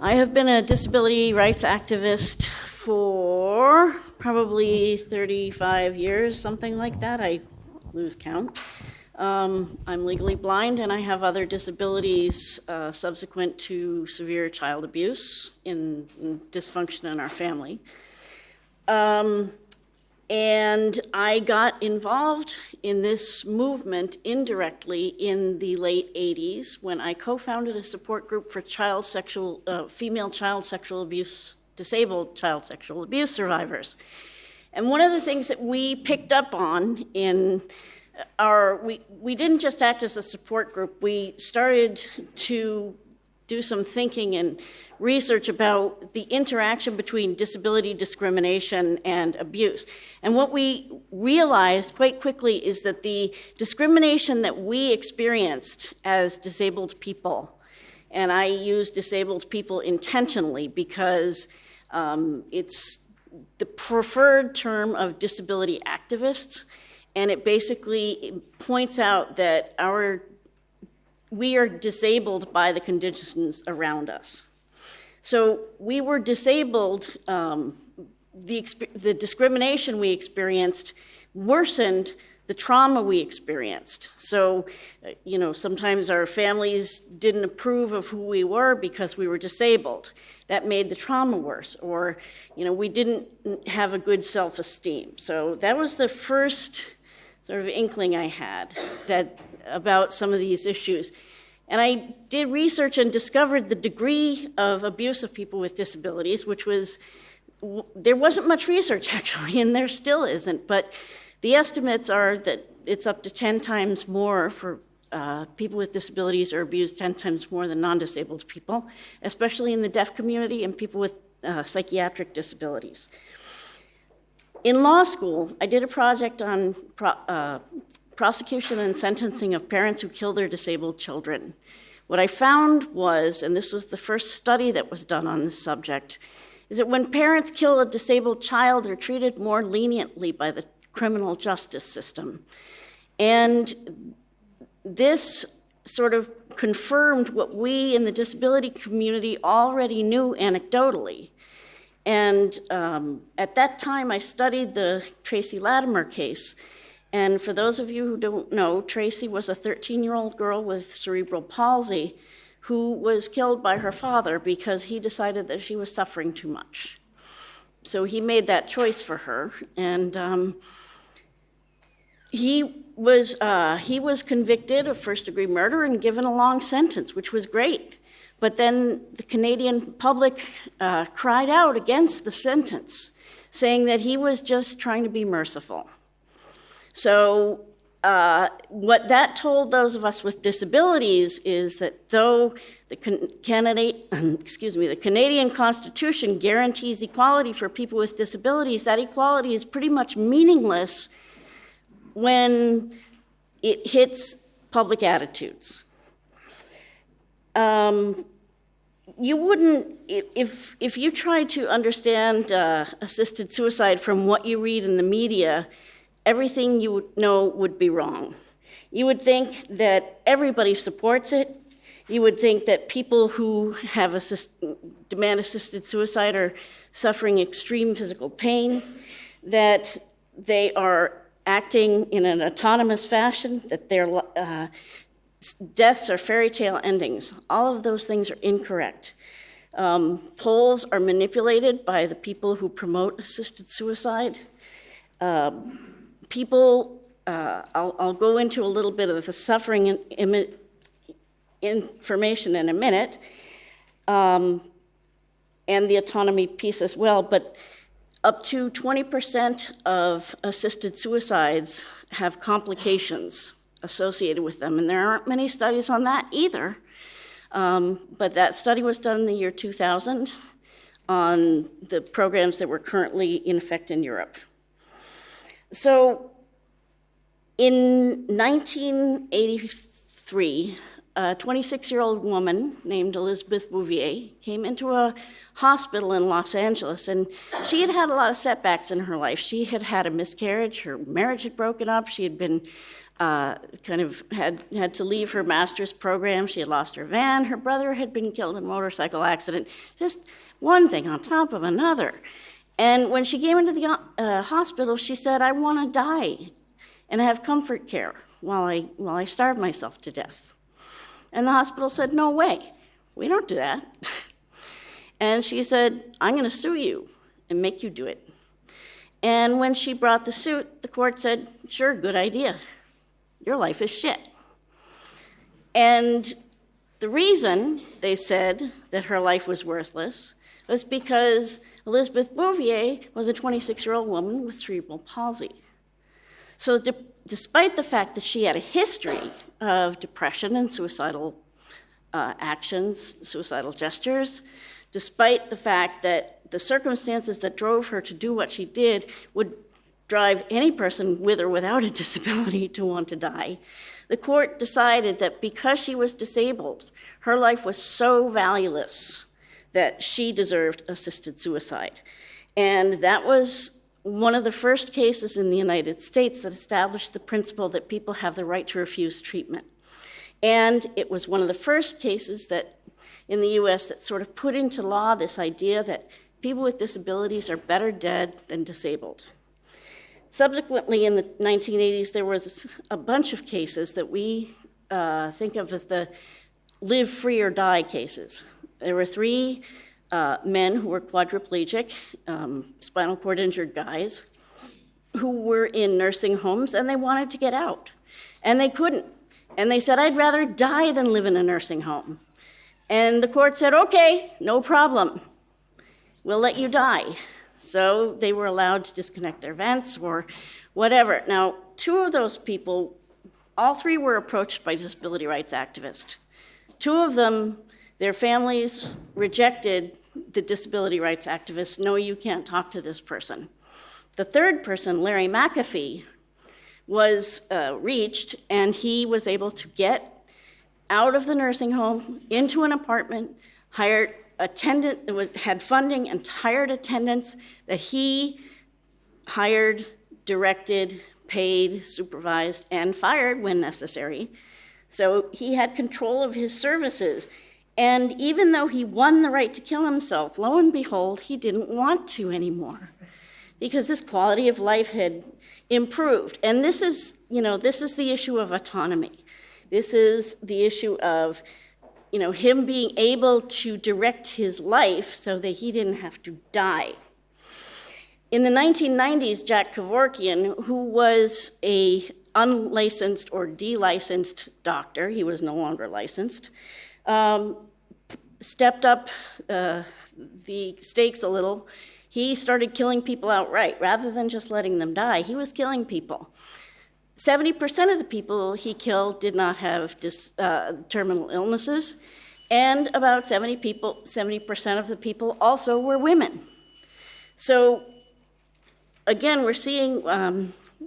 I have been a disability rights activist for probably 35 years, something like that. I lose count. I'm legally blind and I have other disabilities subsequent to severe child abuse in dysfunction in our family. And I got involved in this movement indirectly in the late 80s when I co-founded a support group for female child sexual abuse, disabled child sexual abuse survivors. And one of the things that we picked up on in we didn't just act as a support group, we started to do some thinking and research about the interaction between disability, discrimination, and abuse. And what we realized quite quickly is that the discrimination that we experienced as disabled people, and I use disabled people intentionally because it's the preferred term of disability activists, and it basically points out that we are disabled by the conditions around us. So we were disabled, the discrimination we experienced worsened the trauma we experienced. So, sometimes our families didn't approve of who we were because we were disabled. That made the trauma worse. Or, we didn't have a good self-esteem. So that was the first sort of inkling I had about some of these issues. And I did research and discovered the degree of abuse of people with disabilities, which there wasn't much research actually, and there still isn't, but the estimates are that it's up to 10 times more for people with disabilities are abused 10 times more than non-disabled people, especially in the deaf community and people with psychiatric disabilities. In law school, I did a project on prosecution and sentencing of parents who kill their disabled children. What I found was, and this was the first study that was done on this subject, is that when parents kill a disabled child, they're treated more leniently by the criminal justice system. And this sort of confirmed what we in the disability community already knew anecdotally. And at that time, I studied the Tracy Latimer case. And for those of you who don't know, Tracy was a 13-year-old girl with cerebral palsy who was killed by her father because he decided that she was suffering too much. So he made that choice for her, and he was convicted of first-degree murder and given a long sentence, which was great. But then the Canadian public cried out against the sentence, saying that he was just trying to be merciful. So what that told those of us with disabilities is that though the Canadian Constitution guarantees equality for people with disabilities, that equality is pretty much meaningless when it hits public attitudes. You wouldn't, if you try to understand assisted suicide from what you read in the media, everything you would know would be wrong. You would think that everybody supports it. You would think that people who have demand assisted suicide are suffering extreme physical pain, that they are acting in an autonomous fashion, that their deaths are fairy tale endings. All of those things are incorrect. Polls are manipulated by the people who promote assisted suicide. I'll go into a little bit of the suffering information in a minute, and the autonomy piece as well, but up to 20% of assisted suicides have complications associated with them, and there aren't many studies on that either. But that study was done in the year 2000 on the programs that were currently in effect in Europe. So in 1983, a 26-year-old woman named Elizabeth Bouvier came into a hospital in Los Angeles, and she had had a lot of setbacks in her life. She had had a miscarriage, her marriage had broken up, she had been kind of had to leave her master's program. She had lost her van. Her brother had been killed in a motorcycle accident. Just one thing on top of another. And when she came into the hospital, she said, I want to die and have comfort care while I starve myself to death. And the hospital said, no way, we don't do that. And she said, I'm going to sue you and make you do it. And when she brought the suit, the court said, sure, good idea. Your life is shit. And the reason they said that her life was worthless was because Elizabeth Bouvier was a 26-year-old woman with cerebral palsy. So despite the fact that she had a history of depression and suicidal actions, suicidal gestures, despite the fact that the circumstances that drove her to do what she did would drive any person with or without a disability to want to die, the court decided that because she was disabled, her life was so valueless that she deserved assisted suicide. And that was one of the first cases in the United States that established the principle that people have the right to refuse treatment. And it was one of the first cases that in the US that sort of put into law this idea that people with disabilities are better dead than disabled. Subsequently, in the 1980s, there was a bunch of cases that we think of as the live free or die cases. There were 3 men who were quadriplegic, spinal cord injured guys, who were in nursing homes and they wanted to get out. And they couldn't. And they said, I'd rather die than live in a nursing home. And the court said, okay, no problem. We'll let you die. So they were allowed to disconnect their vents or whatever. Now, 2 of those people, all 3 were approached by disability rights activists. 2 of them, their families rejected the disability rights activists. No, you can't talk to this person. The 3rd person, Larry McAfee, was reached, and he was able to get out of the nursing home into an apartment, hired had funding and hired attendants that he hired, directed, paid, supervised, and fired when necessary. So he had control of his services. And even though he won the right to kill himself, lo and behold, he didn't want to anymore because his quality of life had improved. And this is the issue of autonomy. This is the issue of him being able to direct his life so that he didn't have to die. In the 1990s, Jack Kevorkian, who was a unlicensed or delicensed doctor, he was no longer licensed, stepped up the stakes a little. He started killing people outright. Rather than just letting them die, he was killing people. 70% of the people he killed did not have terminal illnesses, and about 70% of the people also were women. So again, we're seeing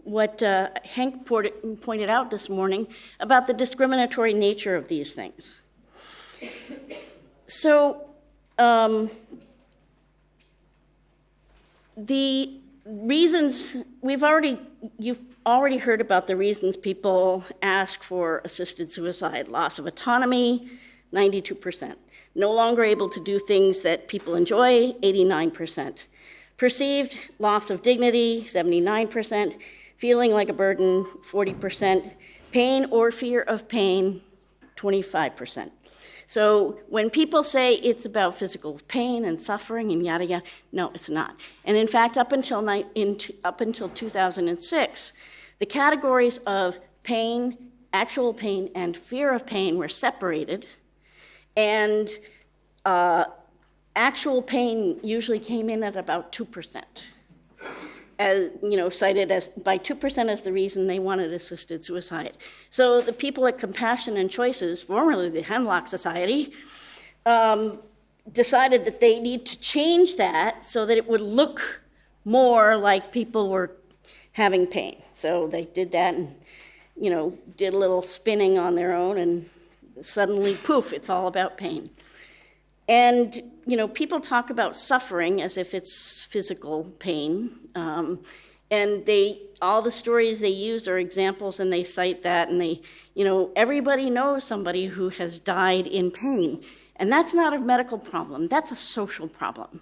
what Hank pointed out this morning about the discriminatory nature of these things. So the reasons, you've already heard about the reasons people ask for assisted suicide: loss of autonomy, 92%. No longer able to do things that people enjoy, 89%. Perceived loss of dignity, 79%. Feeling like a burden, 40%. Pain or fear of pain, 25%. So when people say it's about physical pain and suffering and yada yada, no, it's not. And in fact, up until 2006, the categories of pain, actual pain, and fear of pain were separated, and actual pain usually came in at about 2%, cited as by 2% as the reason they wanted assisted suicide. So the people at Compassion and Choices, formerly the Hemlock Society, decided that they need to change that so that it would look more like people were having pain. So they did that and, did a little spinning on their own, and suddenly, poof, it's all about pain. And, people talk about suffering as if it's physical pain. And all the stories they use are examples, and they cite that, and everybody knows somebody who has died in pain. And that's not a medical problem, that's a social problem.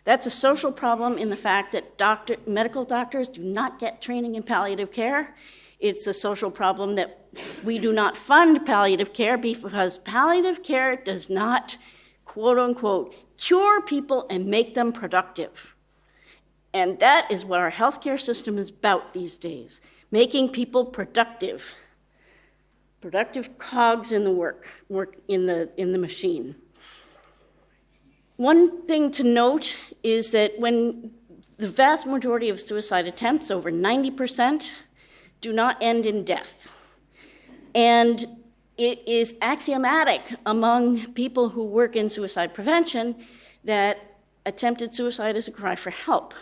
That's a social problem in the fact that medical doctors do not get training in palliative care. It's a social problem that we do not fund palliative care because palliative care does not, quote unquote, cure people and make them productive. And that is what our healthcare system is about these days, making people productive cogs in the work in the machine. One thing to note is that when the vast majority of suicide attempts, over 90%, do not end in death. And it is axiomatic among people who work in suicide prevention that attempted suicide is a cry for help.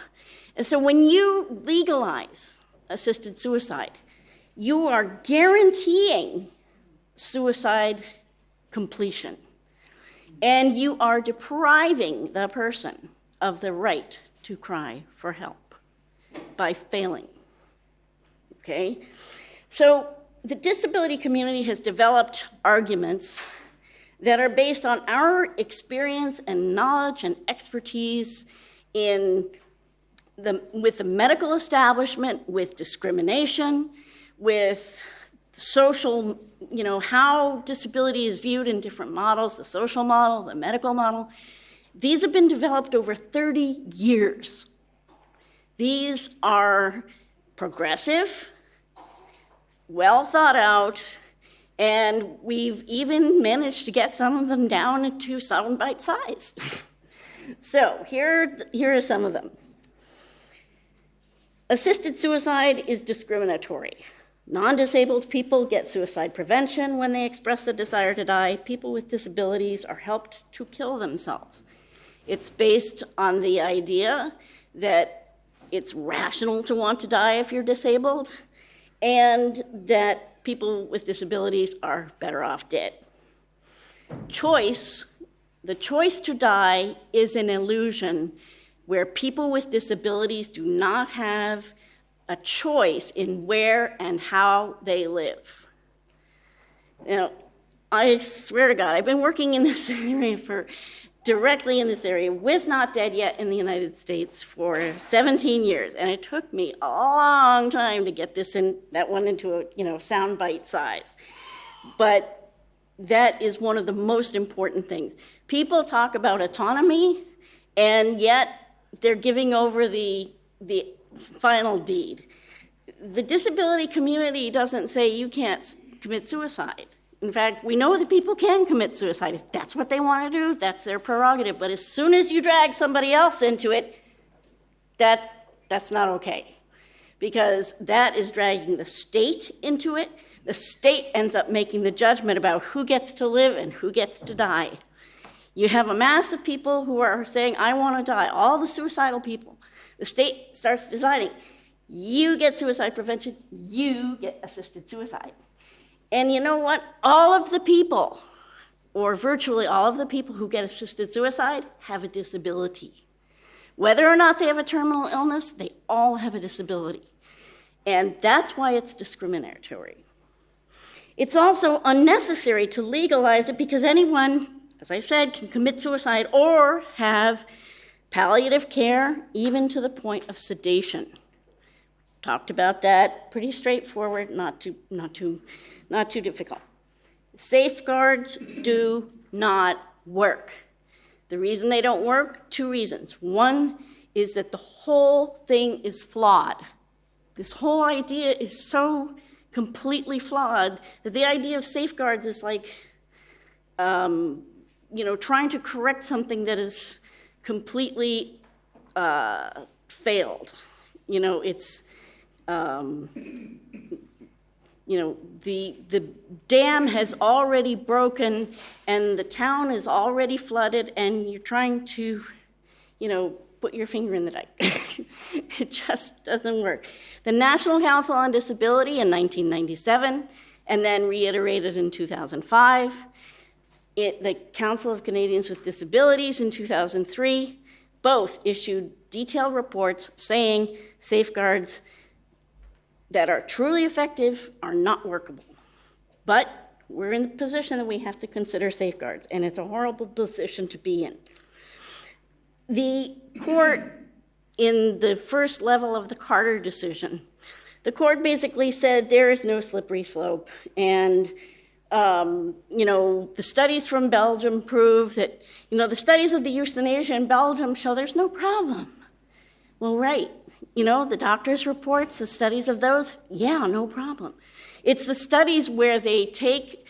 And so when you legalize assisted suicide, you are guaranteeing suicide completion. And you are depriving the person of the right to cry for help by failing. Okay? So the disability community has developed arguments that are based on our experience and knowledge and expertise with the medical establishment, with discrimination, with social, how disability is viewed in different models, the social model, the medical model. These have been developed over 30 years. These are progressive, well thought out, and we've even managed to get some of them down into soundbite size. So here are some of them. Assisted suicide is discriminatory. Non-disabled people get suicide prevention when they express a desire to die. People with disabilities are helped to kill themselves. It's based on the idea that it's rational to want to die if you're disabled, and that people with disabilities are better off dead. The choice to die is an illusion where people with disabilities do not have a choice in where and how they live. I swear to God, I've been working in this area directly in this area with Not Dead Yet in the United States for 17 years, and it took me a long time to get that one into a soundbite size. But that is one of the most important things. People talk about autonomy, and yet they're giving over the final deed. The disability community doesn't say you can't commit suicide. In fact, we know that people can commit suicide. If that's what they want to do, that's their prerogative. But as soon as you drag somebody else into it, that's not okay. Because that is dragging the state into it. The state ends up making the judgment about who gets to live and who gets to die. You have a mass of people who are saying, I want to die, all the suicidal people. The state starts deciding, you get suicide prevention, you get assisted suicide. And you know what? All of the people, or virtually all of the people who get assisted suicide, have a disability. Whether or not they have a terminal illness, they all have a disability. And that's why it's discriminatory. It's also unnecessary to legalize it because anyone, as I said, can commit suicide or have palliative care, even to the point of sedation. Talked about that, pretty straightforward, not too difficult. Safeguards do not work. The reason they don't work, 2 reasons. One is that the whole thing is flawed. This whole idea is so completely flawed that the idea of safeguards is like, trying to correct something that is completely failed. The dam has already broken and the town is already flooded and you're trying to, put your finger in the dike. It just doesn't work. The National Council on Disability in 1997 and then reiterated in 2005. The Council of Canadians with Disabilities in 2003 both issued detailed reports saying safeguards that are truly effective are not workable. But we're in the position that we have to consider safeguards, and it's a horrible position to be in. The court, in the first level of the Carter decision, the court basically said there is no slippery slope, and the studies from Belgium prove that, the studies of the euthanasia in Belgium show there's no problem. Well, right, the doctor's reports, the studies of those, yeah, no problem. It's the studies where they take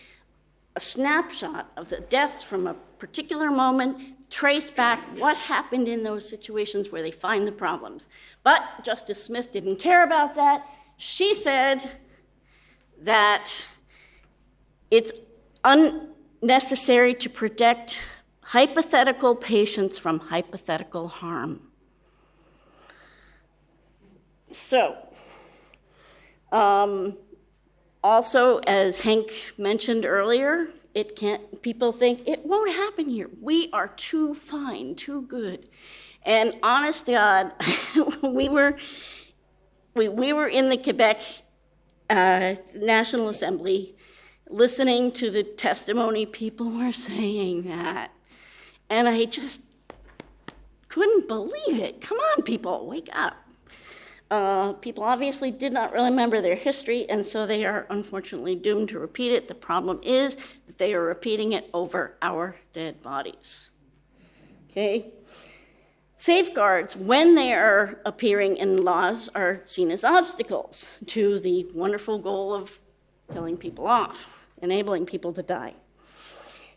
a snapshot of the deaths from a particular moment, trace back what happened in those situations where they find the problems. But Justice Smith didn't care about that. She said that it's unnecessary to protect hypothetical patients from hypothetical harm. So, also, as Hank mentioned earlier, people think it won't happen here. We are too fine, too good. And honest to God, we were in the Quebec National Assembly listening to the testimony. People were saying that. And I just couldn't believe it. Come on, people, wake up. People obviously did not remember their history, and so they are unfortunately doomed to repeat it. The problem is that they are repeating it over our dead bodies. Okay? Safeguards, when they are appearing in laws, are seen as obstacles to the wonderful goal of killing people off, enabling people to die.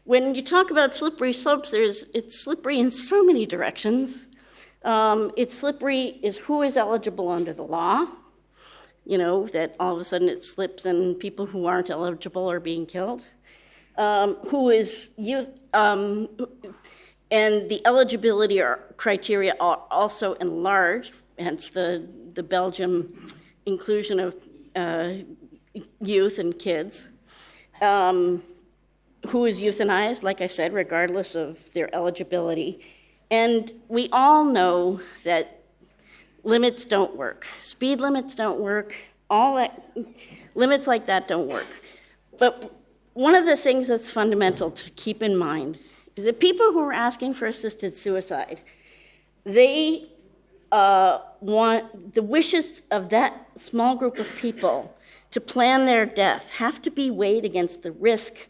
When you talk about slippery slopes, it's slippery in so many directions. It's slippery is who is eligible under the law, that all of a sudden it slips and people who aren't eligible are being killed. Who is youth, and the eligibility criteria are also enlarged, hence the Belgium inclusion of youth and kids. Who is euthanized, like I said, regardless of their eligibility. And we all know that limits don't work. Speed limits don't work. Limits like that don't work. But one of the things that's fundamental to keep in mind is that people who are asking for assisted suicide, they want the wishes of that small group of people to plan their death have to be weighed against the risk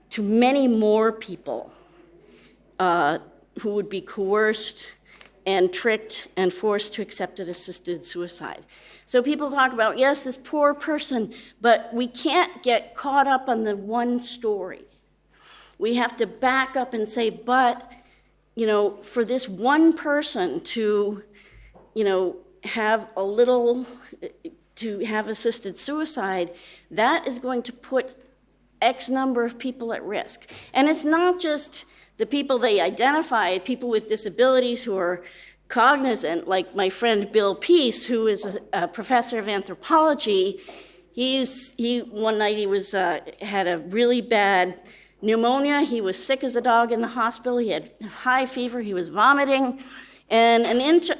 to many more people who would be coerced and tricked and forced to accept an assisted suicide. So people talk about, yes, this poor person, but we can't get caught up on the one story. We have to back up and say, but, for this one person to, have assisted suicide, that is going to put X number of people at risk. And it's not just the people they identify, people with disabilities who are cognizant, like my friend Bill Peace, who is a professor of anthropology. One night he had a really bad pneumonia. He was sick as a dog in the hospital. He had high fever. He was vomiting. And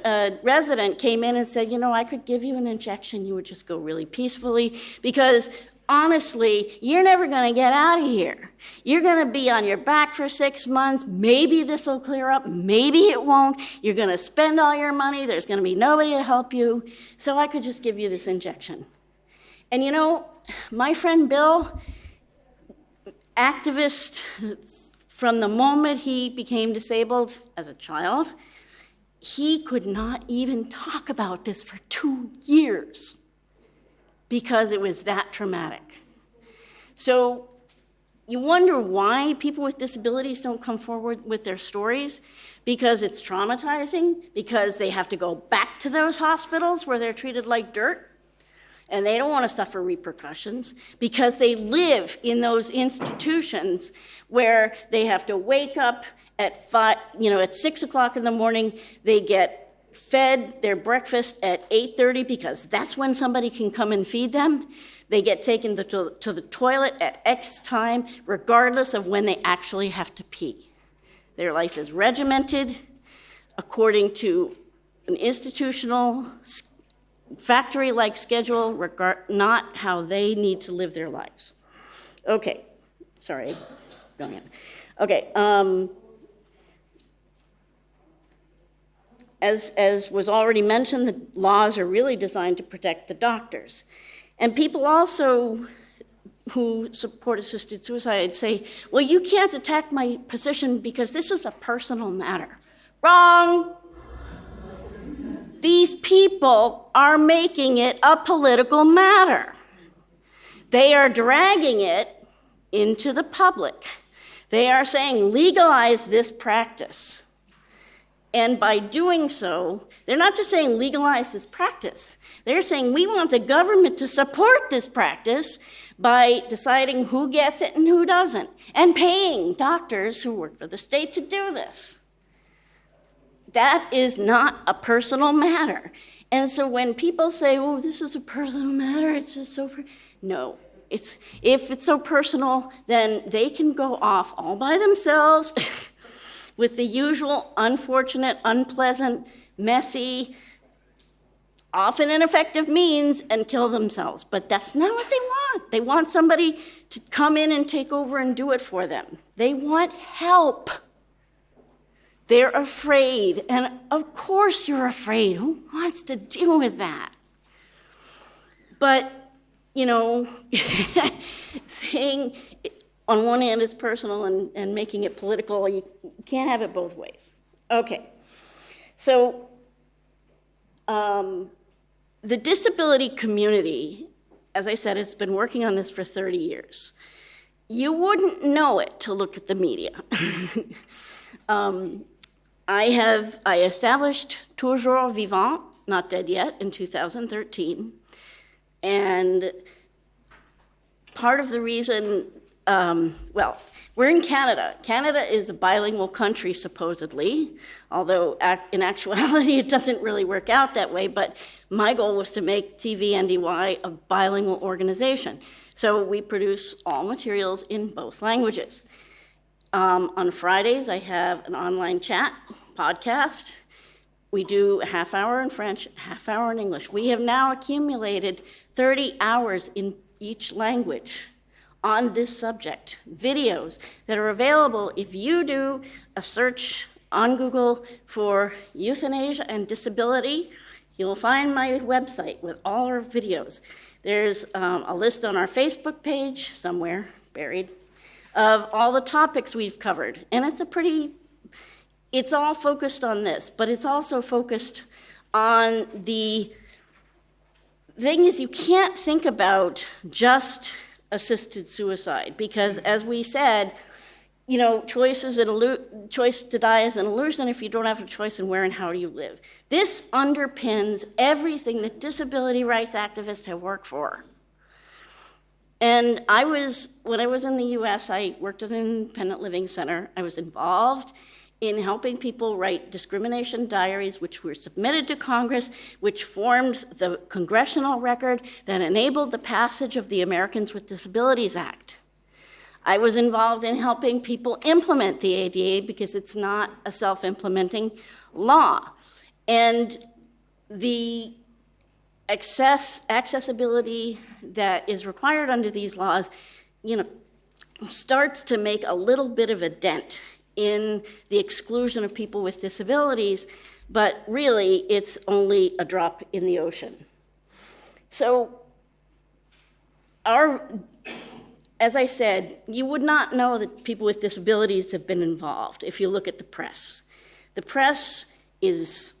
a resident came in and said, I could give you an injection. You would just go really peacefully because honestly, you're never going to get out of here. You're going to be on your back for 6 months. Maybe this will clear up. Maybe it won't. You're going to spend all your money. There's going to be nobody to help you. So I could just give you this injection. And my friend Bill, activist from the moment he became disabled as a child, he could not even talk about this for 2 years. Because it was that traumatic. So you wonder why people with disabilities don't come forward with their stories, because it's traumatizing, because they have to go back to those hospitals where they're treated like dirt, and they don't want to suffer repercussions, because they live in those institutions where they have to wake up at 6 o'clock in the morning, they get fed their breakfast at 8:30 because that's when somebody can come and feed them. They get taken to the toilet at X time, regardless of when they actually have to pee. Their life is regimented. according to an institutional, factory-like schedule, not how they need to live their lives. Okay, sorry, going in. Okay, as was already mentioned, the laws are really designed to protect the doctors. And people also who support assisted suicide say, well, you can't attack my position because this is a personal matter. Wrong. These people are making it a political matter. They are dragging it into the public. They are saying, legalize this practice. And by doing so, they're not just saying legalize this practice. They're saying we want the government to support this practice by deciding who gets it and who doesn't, and paying doctors who work for the state to do this. That is not a personal matter. And so when people say, oh, this is a personal matter, it's just so, no. If it's so personal, then they can go off all by themselves with the usual unfortunate, unpleasant, messy, often ineffective means and kill themselves. But that's not what they want. They want somebody to come in and take over and do it for them. They want help. They're afraid. And of course you're afraid. Who wants to deal with that? But, you know, saying on one hand it's personal and making it political, you can't have it both ways. Okay. So, the disability community, as I said, it's been working on this for 30 years. You wouldn't know it to look at the media. I established Toujours Vivant, Not Dead Yet, in 2013. And part of the reason, well, we're in Canada. Canada is a bilingual country, supposedly, although in actuality it doesn't really work out that way, but my goal was to make TVNDY a bilingual organization. So we produce all materials in both languages. On Fridays, I have an online chat podcast. We do a half hour in French, half hour in English. We have now accumulated 30 hours in each language on this subject, videos that are available if you do a search on Google for euthanasia and disability. You'll find my website with all our videos. There's a list on our Facebook page, somewhere buried, of all the topics we've covered. And it's all focused on this, but it's also focused on the thing is you can't think about just assisted suicide because, as we said, you know, choice to die is an illusion if you don't have a choice in where and how do you live. This underpins everything that disability rights activists have worked for. And when I was in the US, I worked at an independent living center. I was involved in helping people write discrimination diaries, which were submitted to Congress, which formed the congressional record that enabled the passage of the Americans with Disabilities Act. I was involved in helping people implement the ADA because it's not a self-implementing law. And the accessibility that is required under these laws, you know, starts to make a little bit of a dent in the exclusion of people with disabilities, but really it's only a drop in the ocean. So as I said, you would not know that people with disabilities have been involved if you look at the press. The press is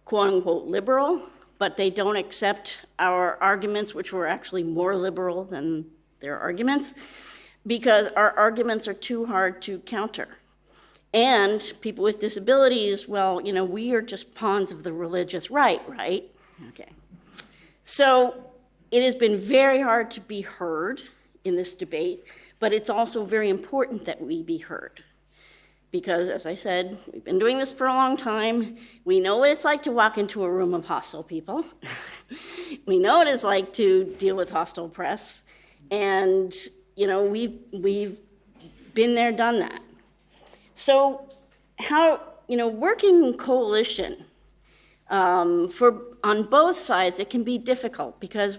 quote unquote liberal, but they don't accept our arguments, which were actually more liberal than their arguments, because our arguments are too hard to counter. And people with disabilities, well, you know, we are just pawns of the religious right? Okay. So it has been very hard to be heard in this debate, but it's also very important that we be heard. Because, as I said, we've been doing this for a long time. We know what it's like to walk into a room of hostile people. We know what it's like to deal with hostile press. And, you know, we've been there, done that. So how working in coalition, on both sides, it can be difficult because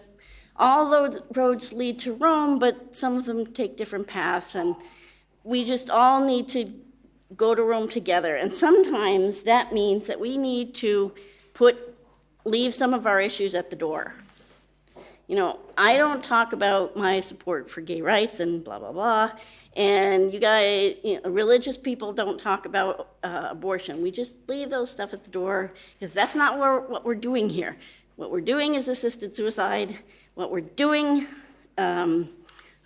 all those roads lead to Rome, but some of them take different paths, and we just all need to go to Rome together. And sometimes that means that we need to leave some of our issues at the door. I don't talk about my support for gay rights and blah, blah, blah. And you guys, religious people don't talk about abortion. We just leave those stuff at the door because that's not what we're doing here. What we're doing is assisted suicide. What we're doing are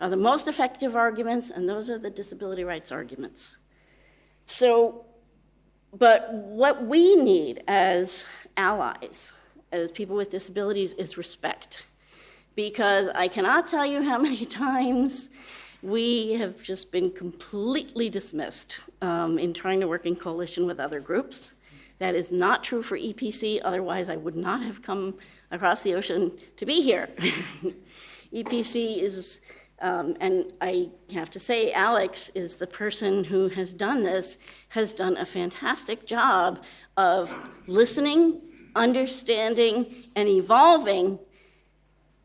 the most effective arguments, and those are the disability rights arguments. So, but what we need as allies, as people with disabilities, is respect. Because I cannot tell you how many times we have just been completely dismissed in trying to work in coalition with other groups. That is not true for EPC, otherwise I would not have come across the ocean to be here. EPC is, and I have to say, Alex is the person who has done this, has done a fantastic job of listening, understanding, and evolving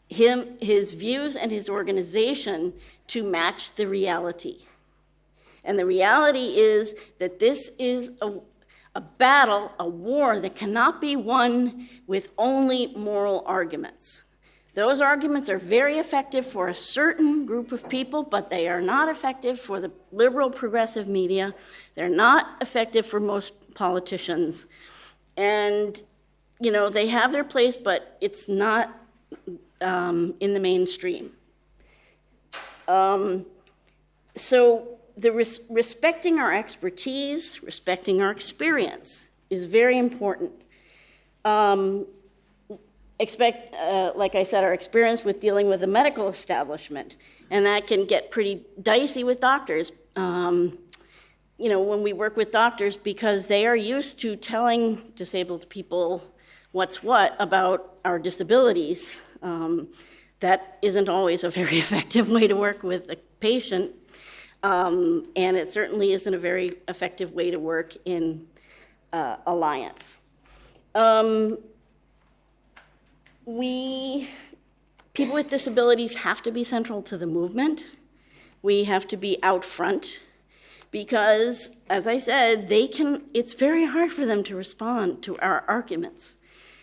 his views and his organization to match the reality. And the reality is that this is a battle, a war that cannot be won with only moral arguments. Those arguments are very effective for a certain group of people, but they are not effective for the liberal progressive media. They're not effective for most politicians. And, they have their place, but it's not in the mainstream. So respecting our expertise, respecting our experience is very important. Like I said, our experience with dealing with the medical establishment, and that can get pretty dicey with doctors. When we work with doctors, because they are used to telling disabled people what's what about our disabilities. That isn't always a very effective way to work with a patient, and it certainly isn't a very effective way to work in alliance. People with disabilities have to be central to the movement. We have to be out front because, as I said, it's very hard for them to respond to our arguments.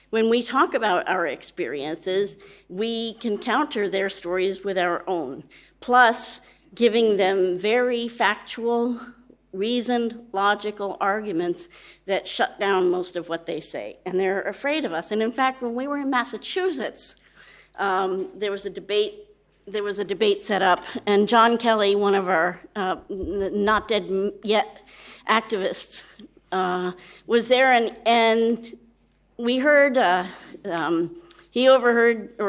When we talk about our experiences, we can counter their stories with our own, plus giving them very factual, reasoned, logical arguments that shut down most of what they say. And they're afraid of us. And in fact, when we were in Massachusetts, there was a debate set up, and John Kelly, one of our not dead yet activists, was there, and we heard,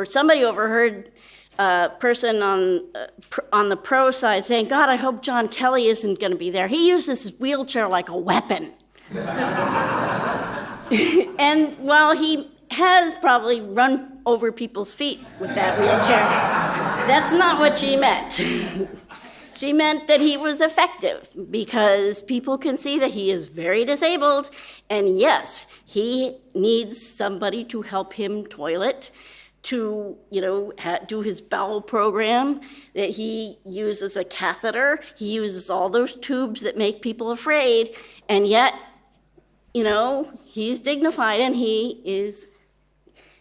somebody overheard a person on the pro side saying, God, I hope John Kelly isn't going to be there. He uses his wheelchair like a weapon. And while he has probably run over people's feet with that wheelchair, that's not what she meant. She meant that he was effective because people can see that he is very disabled, and yes, he needs somebody to help him toilet, to do his bowel program, that he uses a catheter, he uses all those tubes that make people afraid, and yet, he's dignified and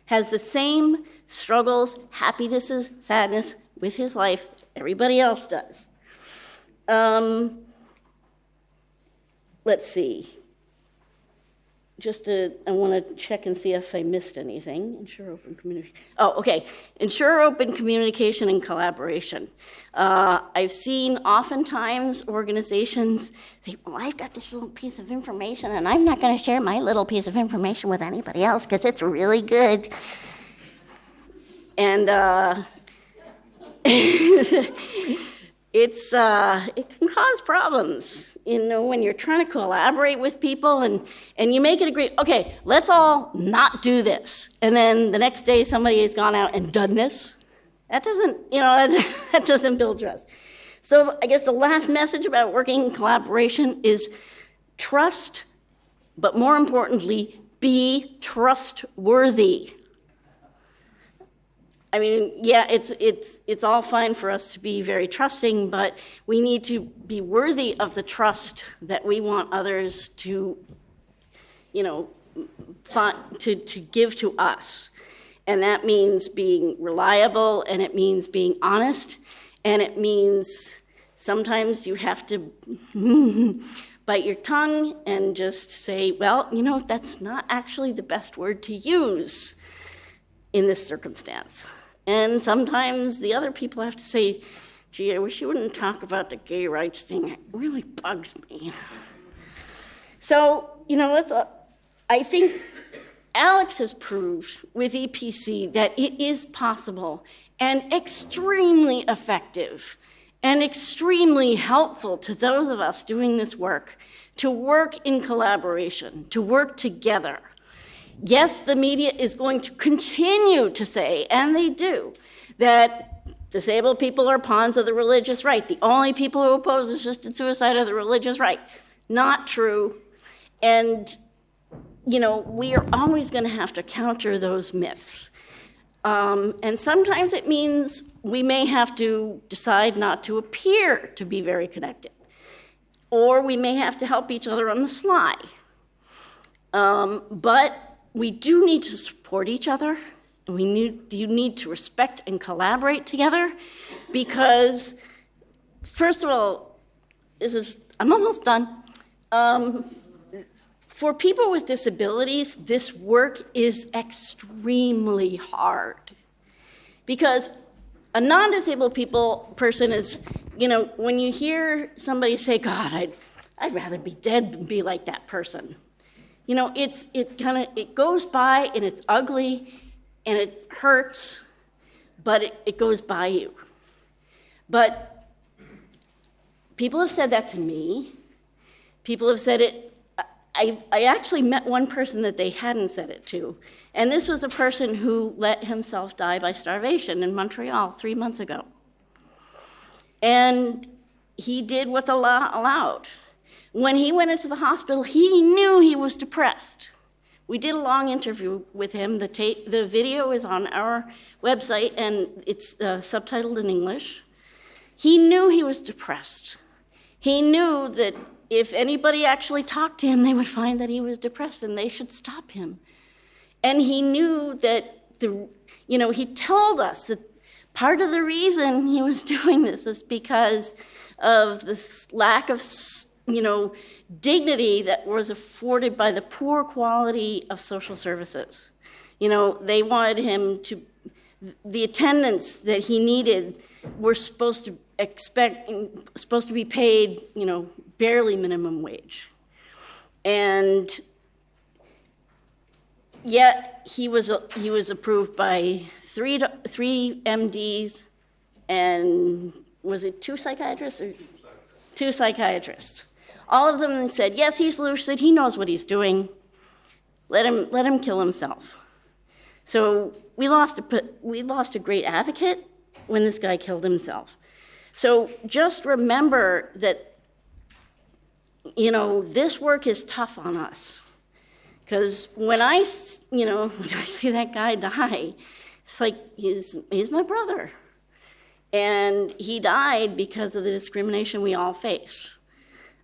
has the same struggles, happinesses, sadness with his life everybody else does. Let's see. I want to check and see if I missed anything. Ensure open communication. Oh, okay. Ensure open communication and collaboration. I've seen oftentimes organizations say, well, I've got this little piece of information, and I'm not going to share my little piece of information with anybody else because it's really good. And it can cause problems, when you're trying to collaborate with people and you make it agree, okay, let's all not do this. And then the next day somebody has gone out and done this. That doesn't, that doesn't build trust. So I guess the last message about working in collaboration is trust but more importantly, be trustworthy. I mean, yeah, it's all fine for us to be very trusting, but we need to be worthy of the trust that we want others to, to give to us. And that means being reliable, and it means being honest, and it means sometimes you have to bite your tongue and just say, well, that's not actually the best word to use in this circumstance. And sometimes the other people have to say, gee, I wish you wouldn't talk about the gay rights thing. It really bugs me. So, I think Alex has proved with EPC that it is possible and extremely effective and extremely helpful to those of us doing this work to work in collaboration, to work together. Yes, the media is going to continue to say, and they do, that disabled people are pawns of the religious right. The only people who oppose assisted suicide are the religious right. Not true. And, we are always going to have to counter those myths. And sometimes it means we may have to decide not to appear to be very connected. Or we may have to help each other on the sly. But we do need to support each other. You need to respect and collaborate together because, first of all, I'm almost done. For people with disabilities, this work is extremely hard because a non-disabled person is, when you hear somebody say, God, I'd rather be dead than be like that person. It goes by and it's ugly and it hurts, but it goes by you. But people have said that to me. People have said it. I actually met one person that they hadn't said it to, and this was a person who let himself die by starvation in Montreal 3 months ago. And he did what the law allowed. When he went into the hospital, he knew he was depressed. We did a long interview with him. The video is on our website, and it's subtitled in English. He knew he was depressed. He knew that if anybody actually talked to him, they would find that he was depressed, and they should stop him. And he knew that, he told us that part of the reason he was doing this is because of this lack of dignity that was afforded by the poor quality of social services. They wanted him the attendants that he needed were supposed to be paid, barely minimum wage. And yet he was approved by three MDs and was it two psychiatrists or two psychiatrists? All of them said, yes, he's lucid, he knows what he's doing. Let him kill himself. So we lost a great advocate when this guy killed himself. So just remember that, this work is tough on us. Because when I see that guy die, it's like he's my brother. And he died because of the discrimination we all face.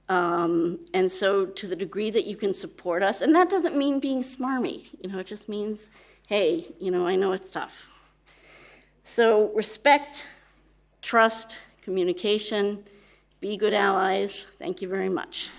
And so to the degree that you can support us, and that doesn't mean being smarmy, it just means, hey, I know it's tough. So respect, trust, communication, be good allies. Thank you very much.